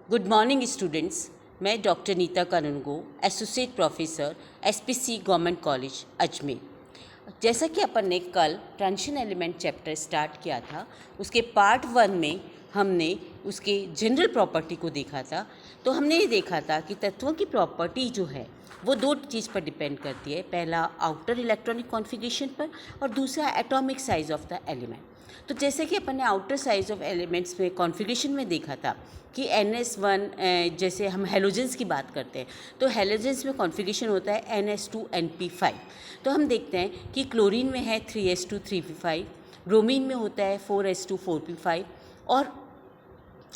Good morning students. मैं doctor Neeta Kanungo, associate professor SPC government college Ajmer. जैसा कि अपन ने कल ट्रांजिशन एलिमेंट चैप्टर स्टार्ट किया था, उसके पार्ट 1 में हमने उसके जनरल प्रॉपर्टी को देखा था। तो हमने ये देखा था कि तत्वों की प्रॉपर्टी जो है वो दो चीज़ पर डिपेंड करती है। पहला आउटर इलेक्ट्रॉनिक कॉन्फ़िगरेशन पर और दूसरा atomic size of the element. तो जैसे कि अपन ने आउटर साइज ऑफ एलिमेंट्स में कॉन्फ़िगरेशन में देखा था कि NS1, जैसे हम हेलोजेंस की बात करते हैं तो हेलोजेंस में कॉन्फ़िगरेशन होता है NS2NP5। तो हम देखते हैं कि क्लोरीन में है 3s2 3p5, ब्रोमीन में होता है 4s2 4p5 और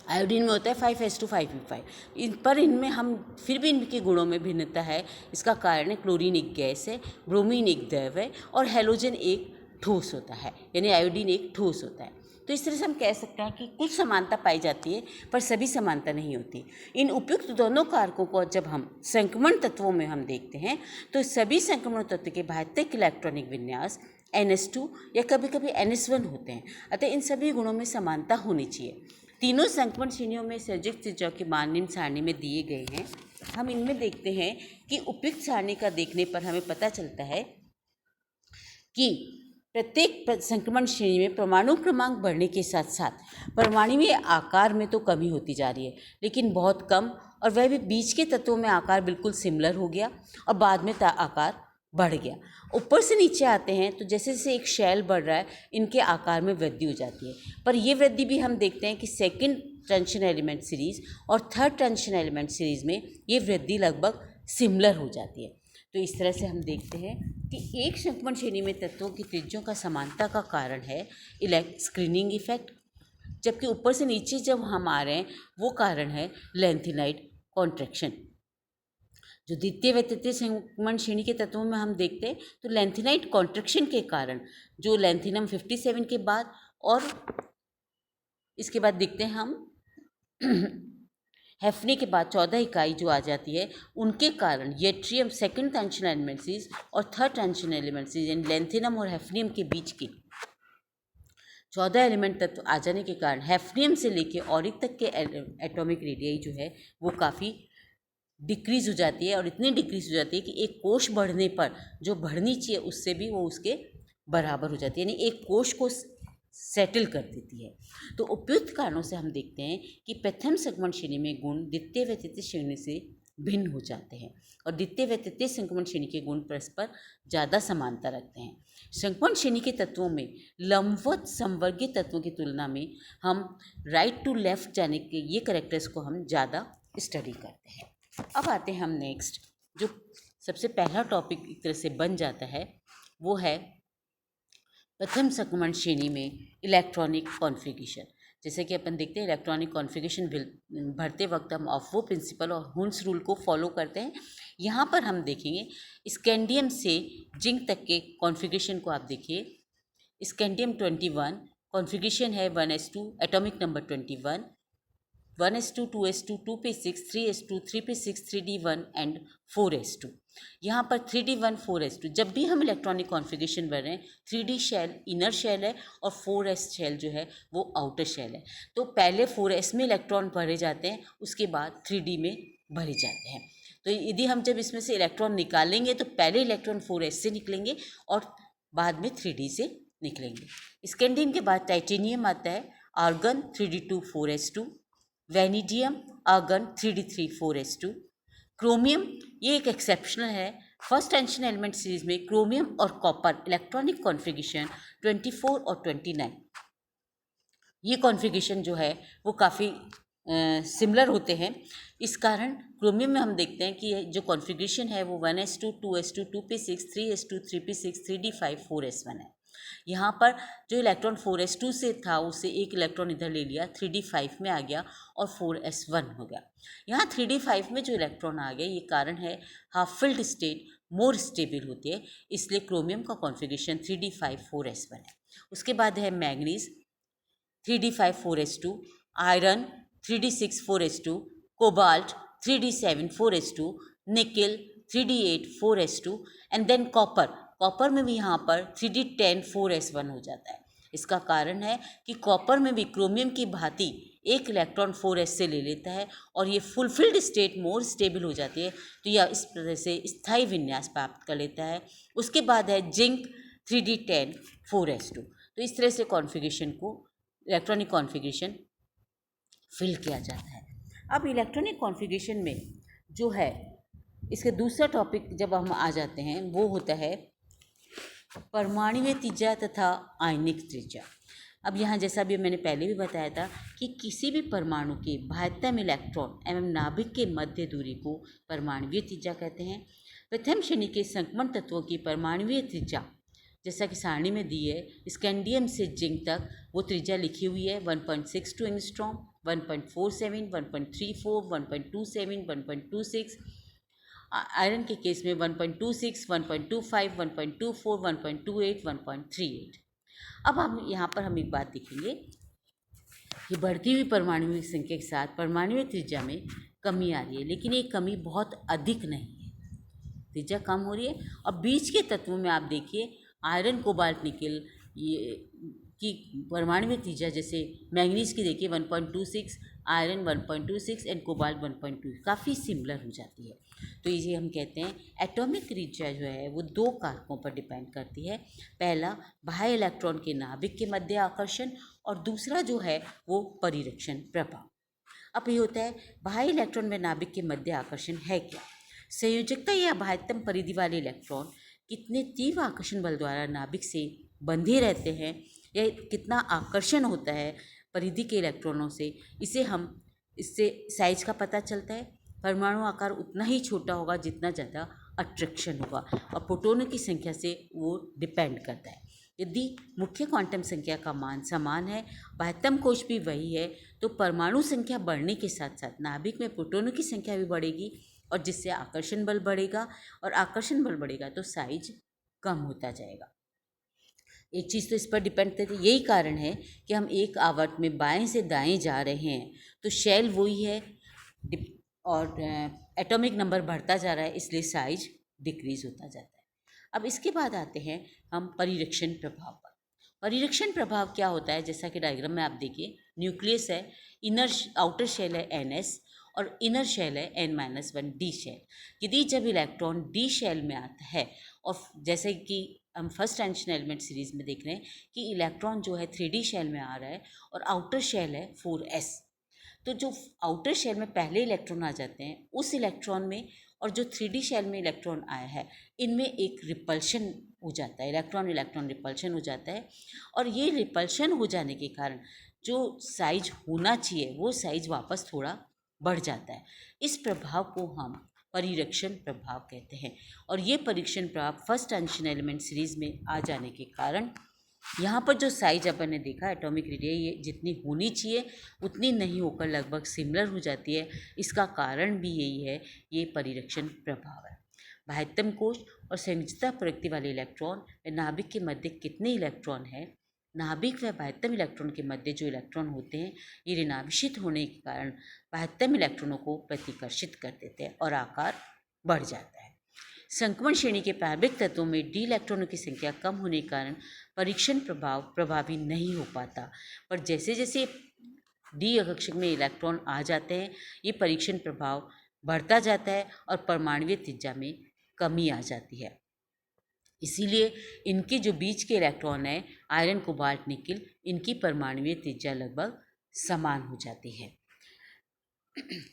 आयोडीन में होता है 5s2 5p5। इनमें हम फिर भी इनके गुणों में भिन्नता है। इसका कारण है क्लोरीन एक गैस है, ब्रोमीन एक द्रव है और हेलोजन एक ठोस होता है, यानी आयोडीन एक ठोस होता है। तो इस तरह से हम कह सकते हैं कि कुछ समानता पाई जाती है पर सभी समानता नहीं होती। इन उपयुक्त दोनों कारकों को जब हम संक्रमण तत्वों में हम देखते हैं तो सभी संक्रमण तत्व के बाह्यतक इलेक्ट्रॉनिक विन्यास NS2 या कभी कभी NS1 होते हैं। अतः इन सभी गुणों में समानता होनी चाहिए। तीनों संक्रमण श्रेणियों में सर्जिक त्रिज्या के मान निम्न सारणी में दिए गए हैं। हम इनमें देखते हैं कि उपयुक्त सारणी का देखने पर हमें पता चलता है कि प्रत्येक संक्रमण श्रेणी में परमाणु क्रमांक बढ़ने के साथ साथ परमाणुीय आकार में तो कमी होती जा रही है, लेकिन बहुत कम, और वह भी बीच के तत्वों में आकार बिल्कुल सिमिलर हो गया और बाद में आकार बढ़ गया। ऊपर से नीचे आते हैं तो जैसे जैसे एक शैल बढ़ रहा है इनके आकार में वृद्धि हो जाती है। पर ये वृद्धि भी हम देखते हैं कि सेकंड ट्रांजिशन एलिमेंट सीरीज़ और थर्ड ट्रांजिशन एलिमेंट सीरीज़ में ये वृद्धि लगभग सिमिलर हो जाती है। तो इस तरह से हम देखते हैं कि एक संक्रमण श्रेणी में तत्वों की त्रिज्यों का समानता का कारण है स्क्रीनिंग इफेक्ट, जबकि ऊपर से नीचे जब हम आ रहे हैं वो कारण है लेंथिनाइट कॉन्ट्रैक्शन। जो द्वितीय व तृतीय संक्रमण श्रेणी के तत्वों में हम देखते हैं तो लेंथिनाइट कॉन्ट्रैक्शन के कारण जो लेंथिनम 57 के बाद और इसके बाद देखते हैं हम हेफनी के बाद 14 इकाई जो आ जाती है, उनके कारण yttrium second transition element series और थर्ड ट्रांजिशन एलिमेंट सीरीज यानी लेंथिनम और हेफनियम के बीच की 14 एलिमेंट तत्व आ जाने के कारण हेफनियम से लेके ऑरिक तक के एटॉमिक रेडियाई जो है वो काफ़ी डिक्रीज हो जाती है, और इतनी डिक्रीज हो जाती है कि एक कोश बढ़ने पर जो बढ़नी चाहिए उससे भी वो उसके बराबर हो जाती है, यानी एक कोश को सेटल कर देती है। तो उपयुक्त कारणों से हम देखते हैं कि प्रथम संक्रमण श्रेणी में गुण द्वितीय व तृतीय श्रेणी से भिन्न हो जाते हैं और द्वितीय व तृतीय संक्रमण श्रेणी के गुण परस्पर ज़्यादा समानता रखते हैं। संक्रमण श्रेणी के तत्वों में लंबवत समवर्गीय तत्वों की तुलना में हम राइट टू लेफ्ट जाने के ये कैरेक्टर्स को हम ज़्यादा स्टडी करते हैं। अब आते हैं हम नेक्स्ट, जो सबसे पहला टॉपिक एक तरह से बन जाता है वो है प्रथम संक्रमण श्रेणी में इलेक्ट्रॉनिक कॉन्फ़िगरेशन। जैसे कि अपन देखते हैं इलेक्ट्रॉनिक कॉन्फ़िगरेशन भरते वक्त हम ऑफो प्रिंसिपल और हुन्स रूल को फॉलो करते हैं। यहाँ पर हम देखेंगे स्कैंडियम से जिंक तक के कॉन्फ़िगरेशन को। आप देखिए स्कैंडियम 21 कॉन्फ़िगरेशन है 1s2, atomic number 21, 1s2 2s2 2p6 3s2 3p6 3d1 and 4s2। यहाँ पर 3d1 4s2 जब भी हम इलेक्ट्रॉनिक कॉन्फ़िगरेशन भर रहे हैं 3d शेल इनर शेल है और 4s शेल जो है वो आउटर शेल है। तो पहले 4s में इलेक्ट्रॉन भरे जाते हैं, उसके बाद 3d में भरे जाते हैं। तो यदि हम जब इसमें से इलेक्ट्रॉन निकालेंगे तो पहले इलेक्ट्रॉन 4s से निकलेंगे और बाद में 3d से निकलेंगे। स्कैंडियम के बाद टाइटेनियम आता है, argon 3d2 4s2, vanadium argon 3d3 4s2, chromium ये एक एक्सेप्शनल है। फर्स्ट ट्रांजिशन एलिमेंट सीरीज में क्रोमियम और कॉपर इलेक्ट्रॉनिक कॉन्फ़िगरेशन 24 और 29, ये कॉन्फ़िगरेशन जो है वो काफ़ी सिमिलर होते हैं। इस कारण क्रोमियम में हम देखते हैं कि जो कॉन्फ़िगरेशन है वो 1s2 2s2 2p6 3s2 3p6 3d5 4s1 है। यहाँ पर जो इलेक्ट्रॉन 4s2 से था उससे एक इलेक्ट्रॉन इधर ले लिया, 3d5 में आ गया और 4s1 हो गया। यहाँ 3d5 में जो इलेक्ट्रॉन आ गया ये कारण है half filled state more stable होती है, इसलिए क्रोमियम का कॉन्फ़िगरेशन 3d5 4s1 है। उसके बाद है manganese 3d5 4s2, iron 3d6 4s2, cobalt 3d7 4s2, निकल 3d8 4s2 and than copper में भी यहाँ पर 3d10 4s1 हो जाता है। इसका कारण है कि कॉपर में भी क्रोमियम की भांति एक इलेक्ट्रॉन 4s से ले लेता है और ये फुलफिल्ड स्टेट मोर स्टेबल हो जाती है, तो यह इस तरह से स्थायी विन्यास प्राप्त कर लेता है। उसके बाद है जिंक 3d10 4s2। तो इस तरह से कॉन्फ़िगरेशन को, इलेक्ट्रॉनिक कॉन्फ़िगरेशन फिल किया जाता है। अब इलेक्ट्रॉनिक कॉन्फ़िगरेशन में जो है, इसके दूसरा टॉपिक जब हम आ जाते हैं वो होता है परमाणुीय त्रिज्या तथा आयनिक त्रिज्या। अब यहाँ जैसा भी मैंने पहले भी बताया था कि किसी भी परमाणु के बाह्यतम इलेक्ट्रॉन एवं नाभिक के मध्य दूरी को परमाणुीय त्रिज्या कहते हैं। प्रथम श्रेणी के संक्रमण तत्वों की परमाणुीय त्रिज्या जैसा कि सारणी में दी है, स्कैंडियम से जिंक तक वो त्रिज्या लिखी हुई है 1.62 एंगस्ट्रॉम, 1.47, 1.34, 1.27, 1.26। आयरन के केस में 1.26, 1.25, 1.24, 1.28, 1.38। अब हम यहाँ पर हम एक बात देखेंगे कि बढ़ती हुई परमाणुओं की संख्या के साथ परमाणुईय त्रिज्या में कमी आ रही है, लेकिन ये कमी बहुत अधिक नहीं है, त्रिज्या कम हो रही है। और बीच के तत्वों में आप देखिए आयरन, कोबाल्ट, निकेल ये की परमाणुईय त्रिज्या, जैसे मैंगनीज की देखिए 1.26, आयरन 1.26 एंड कोबाल्ट 1.2 काफ़ी सिमिलर हो जाती है। तो इसे हम कहते हैं एटॉमिक त्रिज्या जो है वो दो कारकों पर डिपेंड करती है। पहला बाह्य इलेक्ट्रॉन के नाभिक के मध्य आकर्षण और दूसरा जो है वो परिरक्षण प्रभाव। अब ये होता है बाह्य इलेक्ट्रॉन में नाभिक के मध्य आकर्षण है क्या? संयोजकता या बाह्यतम परिधि वाले इलेक्ट्रॉन कितने तीव्र आकर्षण बल द्वारा नाभिक से बंधे रहते हैं या कितना आकर्षण होता है परिधि के इलेक्ट्रॉनों से, इससे साइज का पता चलता है। परमाणु आकार उतना ही छोटा होगा जितना ज़्यादा अट्रैक्शन होगा और प्रोटॉनों की संख्या से वो डिपेंड करता है। यदि मुख्य क्वांटम संख्या का मान समान है, बाह्यतम कोश भी वही है, तो परमाणु संख्या बढ़ने के साथ साथ नाभिक में प्रोटॉनों की संख्या भी बढ़ेगी और जिससे आकर्षण बल बढ़ेगा, और आकर्षण बल बढ़ेगा तो साइज कम होता जाएगा। एक चीज़ तो इस पर डिपेंड करती है। यही कारण है कि हम एक आवर्त में बाएं से दाएं जा रहे हैं तो शेल वही है और एटॉमिक नंबर बढ़ता जा रहा है, इसलिए साइज डिक्रीज होता जाता है। अब इसके बाद आते हैं हम परिरक्षण प्रभाव पर। परिरक्षण प्रभाव क्या होता है? जैसा कि डायग्राम में आप देखिए, न्यूक्लियस है, आउटर शेल है NS और इनर शेल है N-1 D शेल। यदि जब इलेक्ट्रॉन D शेल में आता है, और जैसे कि हम फर्स्ट टेंशन एलिमेंट सीरीज में देख रहे हैं कि इलेक्ट्रॉन जो है 3D शेल में आ रहा है और आउटर शेल है 4s, तो जो आउटर शेल में पहले इलेक्ट्रॉन आ जाते हैं उस इलेक्ट्रॉन में और जो 3D शेल में इलेक्ट्रॉन आया है, इनमें एक रिपल्शन हो जाता है, इलेक्ट्रॉन इलेक्ट्रॉन रिपल्शन हो जाता है। और ये रिपल्शन हो जाने के कारण जो साइज होना चाहिए वो साइज वापस थोड़ा बढ़ जाता है। इस प्रभाव को हम परिरक्षण प्रभाव कहते हैं। और ये परिरक्षण प्रभाव फर्स्ट टेंशन एलिमेंट सीरीज में आ जाने के कारण यहाँ पर जो साइज अपन ने देखा एटॉमिक रेडियस, ये जितनी होनी चाहिए उतनी नहीं होकर लगभग सिमिलर हो जाती है। इसका कारण भी यही है, ये परिरक्षण प्रभाव है। बाह्यतम कोश और संयोजकता प्रवृत्ति वाले इलेक्ट्रॉन व नाभिक के मध्य कितने इलेक्ट्रॉन हैं? नाभिक व बाह्यतम इलेक्ट्रॉन के मध्य जो इलेक्ट्रॉन होते हैं ये ऋणाभिषित होने के कारण बाह्यतम इलेक्ट्रॉनों को प्रतिकर्षित कर देते हैं और आकार बढ़ जाता है। संक्रमण श्रेणी के प्रारंभिक तत्वों में डी इलेक्ट्रॉनों की संख्या कम होने के कारण परीक्षण प्रभाव प्रभावी नहीं हो पाता, पर जैसे जैसे डी कक्षक में इलेक्ट्रॉन आ जाते हैं ये परीक्षण प्रभाव बढ़ता जाता है और परमाणुीय त्रिज्या में कमी आ जाती है। इसीलिए इनके जो बीच के इलेक्ट्रॉन है आयरन, कोबाल्ट, निकेल, इनकी परमाणुीय त्रिज्या लगभग समान हो जाती है।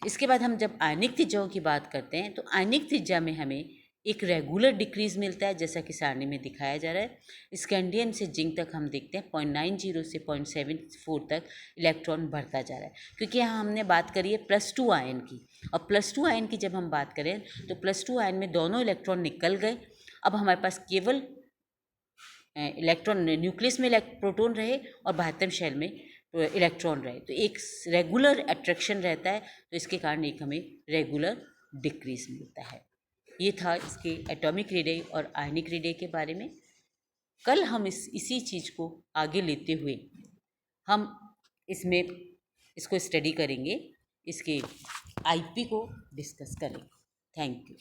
इसके बाद हम जब आयनिक त्रिज्याओं की बात करते हैं तो आयनिक त्रिज्या में हमें एक रेगुलर डिक्रीज मिलता है, जैसा कि सारणी में दिखाया जा रहा है। स्कैंडियम से जिंक तक हम देखते हैं 0.90 से 0.74 तक इलेक्ट्रॉन बढ़ता जा रहा है, क्योंकि यहाँ हमने बात करी है +2 आयन की, और +2 आयन की जब हम बात करें तो +2 आयन में दोनों इलेक्ट्रॉन निकल गए। अब हमारे पास केवल इलेक्ट्रॉन न्यूक्लियस में प्रोटॉन रहे और बाह्यतम शेल में इलेक्ट्रॉन रहे, तो एक रेगुलर अट्रैक्शन रहता है, तो इसके कारण एक हमें रेगुलर डिक्रीज मिलता है। ये था इसके एटॉमिक रेडियस और आयनिक रेडियस के बारे में। कल हम इसी चीज़ को आगे लेते हुए हम इसको स्टडी करेंगे, इसके IP को डिस्कस करेंगे। Thank you.